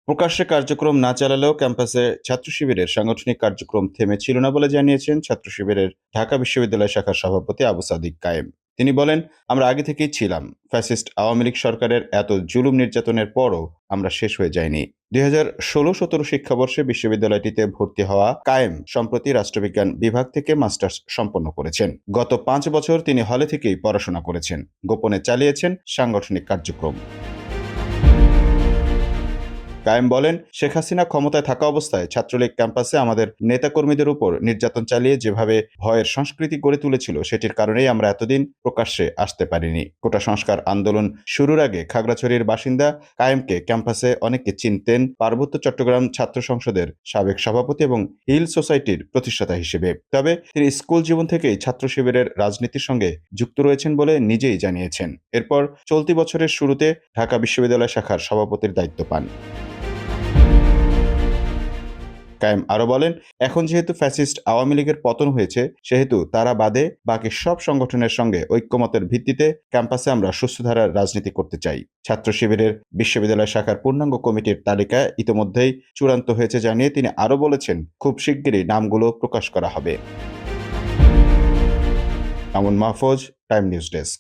প্রকাশ্যে কার্যক্রম না চালালেও ক্যাম্পাসে ছাত্র শিবিরের সাংগঠনিক কার্যক্রম থেমেছিল না বলে জানিয়েছেন ছাত্র শিবিরের ঢাকা বিশ্ববিদ্যালয় শাখার সভাপতি আবু সাদিক কায়েম। তিনি বলেন, আমরা আগে থেকেই ছিলাম। ফ্যাসিস্ট আওয়ামী লীগ সরকারের এত জুলুম নির্যাতনের পরও আমরা শেষ হয়ে যাইনি। 2016-17 শিক্ষাবর্ষে বিশ্ববিদ্যালয়টিতে ভর্তি হওয়া কায়েম সম্প্রতি রাষ্ট্রবিজ্ঞান বিভাগ থেকে মাস্টার্স সম্পন্ন করেছেন। গত 5 বছর তিনি হলে থেকেই পড়াশোনা করেছেন, গোপনে চালিয়েছেন সাংগঠনিক কার্যক্রম। কায়েম বলেন, শেখ হাসিনা ক্ষমতায় থাকা অবস্থায় ছাত্রলীগ ক্যাম্পাসে আমাদের নেতাকর্মীদের উপর নির্যাতন চালিয়ে যেভাবে ভয়ের সংস্কৃতি গড়ে তুলেছিল, সেটির কারণেই আমরা এতদিন প্রকাশ্যে আসতে পারিনি। কোটা সংস্কার আন্দোলন শুরুর আগে খাগড়াছড়ির বাসিন্দা কায়েমকে ক্যাম্পাসে অনেকে চিনতেন পার্বত্য চট্টগ্রাম ছাত্র সংসদের সাবেক সভাপতি এবং হিল সোসাইটির প্রতিষ্ঠাতা হিসেবে। তবে তিনি স্কুল জীবন থেকেই ছাত্র শিবিরের রাজনীতির সঙ্গে যুক্ত রয়েছেন বলে নিজেই জানিয়েছেন। এরপর চলতি বছরের শুরুতে ঢাকা বিশ্ববিদ্যালয় শাখার সভাপতির দায়িত্ব পান। কায়েম আরো বলেন, এখন যেহেতু ফ্যাসিস্ট আওয়ামী লীগের পতন হয়েছে, সেহেতু তারা বাদে বাকি সব সংগঠনের সঙ্গে ঐক্যমতের ভিত্তিতে ক্যাম্পাসে আমরা সুস্থধারার রাজনীতি করতে চাই। ছাত্র শিবিরের বিশ্ববিদ্যালয় শাখার পূর্ণাঙ্গ কমিটির তালিকা ইতোমধ্যেই চূড়ান্ত হয়েছে জানিয়ে তিনি আরো বলেছেন, খুব শিগগিরই নামগুলো প্রকাশ করা হবে। আমন মাহফুজ, টাইম নিউজ ডেস্ক।